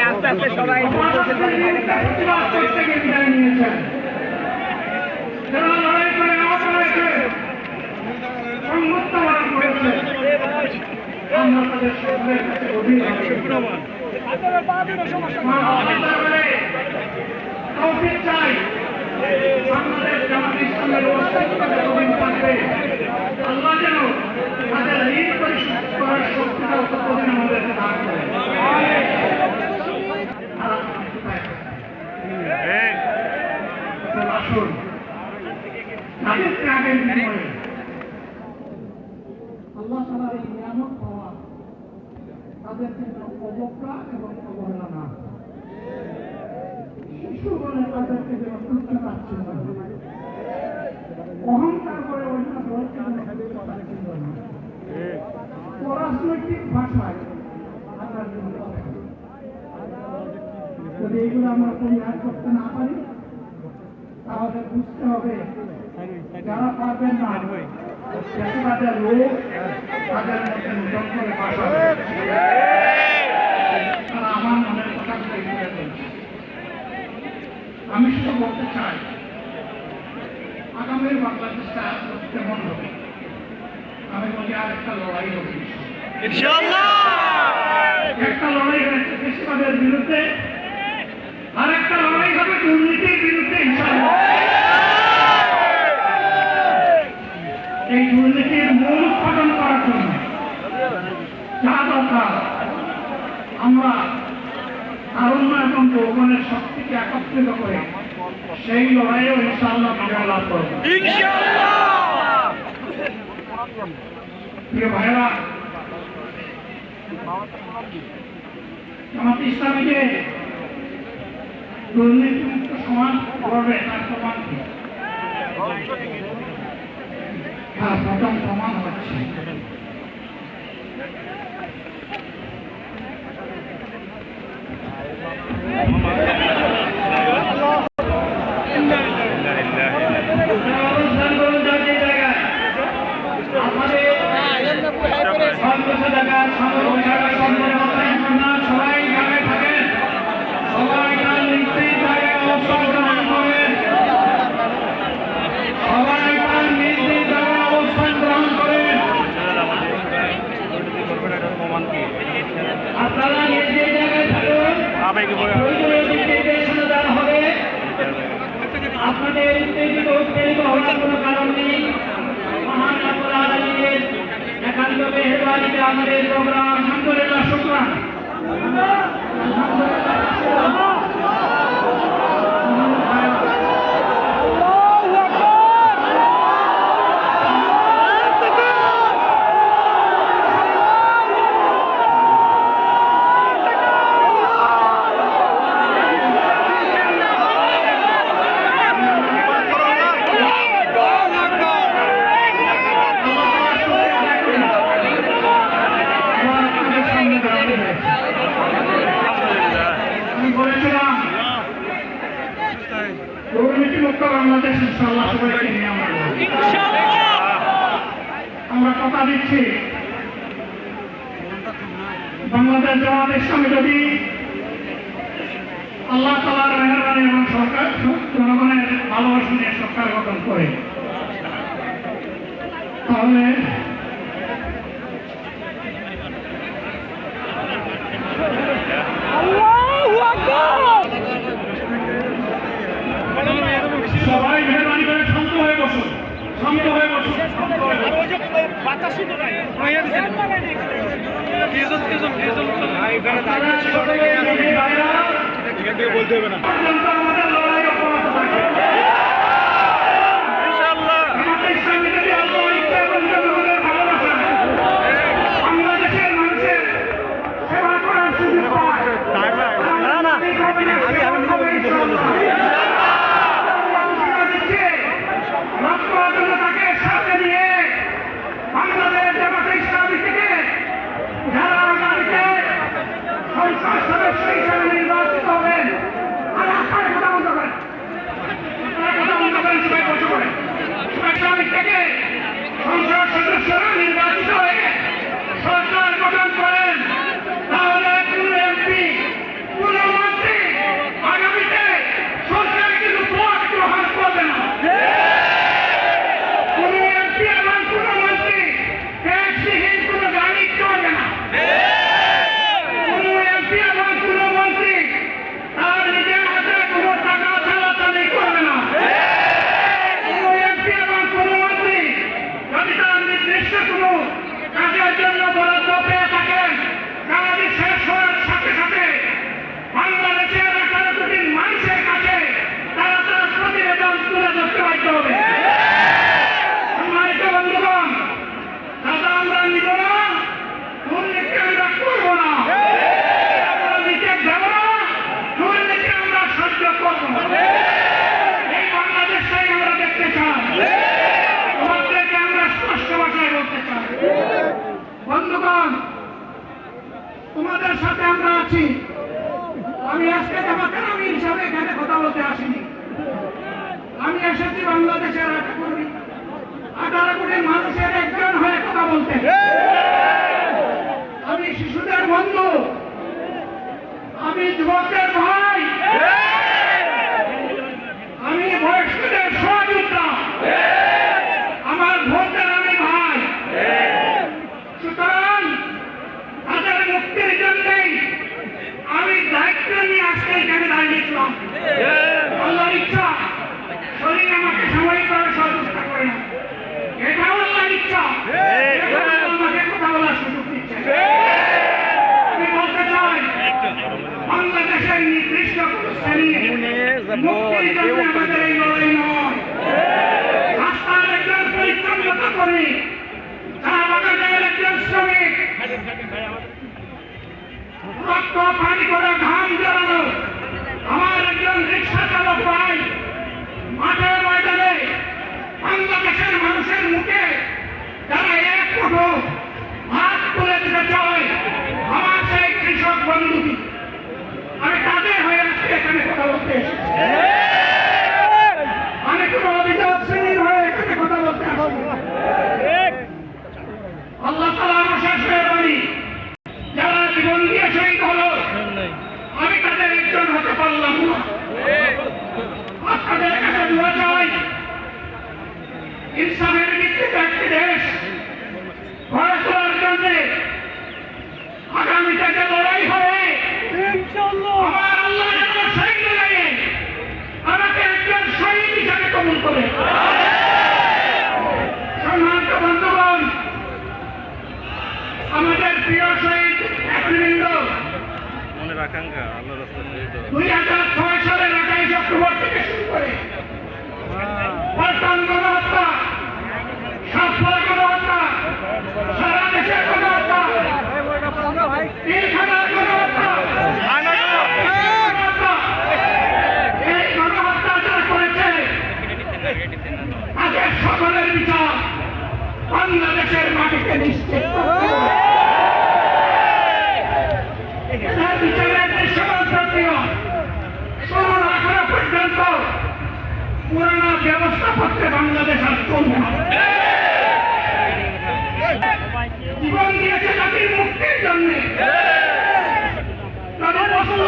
আস্তে আস্তে সবাই আল্লাহ যেন তাদের ঋণ পরিশোধ করার শক্তিটা ততদিন আমাদেরকে দান করে। আসুন তাদের ত্যাগের বিনিময়ে আল্লাহ তাআলার এই নিয়ামত পাওয়া তাদেরকে অবজ্ঞা এবং অবহেলা না, শিশু বলে তাদেরকে যেন তুচ্ছ তাচ্ছিল্য না, অহংকার করে অন্য দলকে যেন তুচ্ছ তাচ্ছিল্য না, অরাজনৈতিক ভাষায় আমরা যদি এইগুলো আমরা পরিহার করতে না পারি তাহলে বুঝতে হবে যারা পারবেন না তাদের লোক তাদের মধ্যে নতুন করে ভাষা তারা আমার মনের কথা আমি শুধু বলতে চাই আগামীর বাংলাদেশটা কেমন হবে আমি বলি আর একটা লড়াই হবে একটা লড়াই হয়েছে কৃষিবাদের বিরুদ্ধে আর একটা লড়াই হবে দুর্নীতির বিরুদ্ধে। এই দুর্নীতির মূল উৎপাদন করার জন্য যা দরকার আমরা তারুণ্য এবং যৌবনের শক্তিকে একত্রিত করে সেই লড়াইও ইনশাআল্লাহ বিজয় লাভ করব। প্রিয় ভাইরা, জামাত ইসলামী যে দুর্নীতিমুক্ত সমাজ করবে তার প্রমাণ কি? হ্যাঁ, প্রথম প্রমাণ হচ্ছে সবাই গ্রামে থাকেন, সবাই তার নিশ্চিত জায়গায় অবস্থান গ্রহণ করেন, সবাই তার নিশ্চিত জায়গায় অবস্থান গ্রহণ করেন। আপনারা নিশ্চিত জায়গায় থাকুন, নির্দেশনা দেওয়া হবে। আপনাদের উত্তেজিত হওয়ার কোনো কারণ নেই। মহান রব্বুল আলামিনের একান্ত মেহেরবানিতে আমাদের প্রোগ্রাম আলহামদুলিল্লাহ শুকরান। দুর্নীতিমুক্ত বাংলাদেশ ইনশাআল্লাহ সবাইকে নিয়ে আমরা কথা দিচ্ছি। বাংলাদেশ জামাত ইসলামী যদি আল্লাহ তাআলার মেহেরবানি এবং সরকার জনগণের ভালোবাসা নিয়ে সরকার গঠন করে তাহলে সবাই মেহরবানি করে শান্ত হয়ে বসুন, শান্ত হয়ে বসুন। বলতে হবে না আমাদের লড়াই অব্যাহত থাকে। বাংলাদেশের মানুষের সেবা করার সুযোগ পায় তাকে সাথে নিয়ে বাংলাদেশ জামাত ইসলামী থেকে যারা আগামীতে সংসদ সদস্য হিসেবে নির্বাচিত হবেন আর আশার কথা থেকে সংসদ সদস্যরা নির্বাচিত হয়ে সরকার গঠন করেন, তাহলে কোন এমপি, কোন মন্ত্রী আগামীতে সরকারে কিন্তু ভোট গ্রহণ করবে না। কোন এমপি এবং কোন মন্ত্রী ট্যাক্সবিহীন কোন গাড়ি চলবে না। কোন এমপি এবং কোন মন্ত্রী তার নিজের হাতে কোন টাকা চালাচালি করবে না। কোন এমপি এবং কোন মন্ত্রী যদি তার নির্দিষ্ট কোন কাজের জন্য বরাদ্দ পেয়ে থাকেন, কাজটি শেষ হওয়ার সাথে সাথে বাংলাদেশের 18 কোটি মানুষের কাছে তারা তার প্রতিবেদন তুলে ধরতে বাধ্য হবে। সম্মানিত বন্ধুগণ, দাদা আমরা নিব না, দুর্নীতি আমরা করবো না, আমরা নিচে দেব না, দুর্নীতি আমরা সহ্য করবো না। এই বাংলাদেশটাই আমরা দেখতে চাই, তোমাদেরকে আমরা স্পষ্ট ভাষায় বলতে চাই। বন্ধুগণ, তোমাদের সাথে আমরা আছি। আমি আজকে তোমাকে আমি হিসাবে এখানে কথা বলতে আসিনি। আমি এসেছি বাংলাদেশের 18 কোটি মানুষের একজন হয়ে কথা বলতে। আমি শিশুদের বন্ধু, আমি যুবকদের ভাই, আমি বয়স্কদের সহযোদ্ধা, আমার ভোটদের আমি ভাই। সুতরাং তাদের মুক্তির জন্যই আমি দায়িত্ব নিয়ে আজকে এখানে দাঁড়িয়েছিলাম। আল্লাহর ইচ্ছা শরীর আমাকে সাময়িকভাবে সহযোগিতা করে না, এটাও আল্লাহর ইচ্ছা, আমাকে কথা বলার সুযোগ দিচ্ছে। আমি বলতে চাই, বাংলাদেশের নির্দিষ্ট কোন শ্রেণীর মুক্তির জন্য আমাদের এই লড়াই নয়। রাস্তার একজন পরিচ্ছন্নতা কর্মী, চা বাগানের একজন শ্রমিক, রক্ত পানি করে ঘাম জড়ানো আমার একজন রিক্সা চালক ভাই মাঠে ময়দানে বাংলাদেশের মানুষের মুখে যারা এক মুঠো ভাত তুলে দিতে চায়, আমার সেই কৃষক বন্ধুটি, আমি তাদের হয়ে আজকে এখানে কথা বলতে এসেছি। আমি কোনো অভিযোগ শ্রেণীর হয়ে এখানে কথা বলতে আসবো। আল্লাহ তাআলা আমার শেষ মেহরবানি, যারা জীবন দিয়ে শহীদ হলো আমি তাদের একজন হতে পারলাম না। আপনাদের কাছে দোয়া চাই, ইনসাফের ভিত্তিতে একটি দেশ গড়ে তোলার জন্য আগামীতে যে লড়াই হবে, আমার আল্লাহ যেন সেই লড়াইয়ে আমাকে একজন শহীদ হিসাবে কবুল করে। সম্মানিত বন্ধুগণ, আমাদের প্রিয় শহীদ নেতৃবৃন্দ 2006 সালের 28 অক্টোবর থেকে শুরু করে পল্টন গণহত্যা, সাতক্ষীরা গণহত্যা, সারা দেশের গণহত্যা, পিলখানার গণহত্যা, এই গণহত্যা যারা করেছে তাদের সকলের বিচার বাংলাদেশের মাটিতে নিশ্চিত করতে হবে। বিচারের দৃশ্যমান প্রক্রিয়া শুরু না করা পর্যন্ত পুরানো ব্যবস্থাপত্রে বাংলাদেশ আর চলবে না। জীবন দিয়েছে জাতির মুক্তির জন্য, তাদের বসল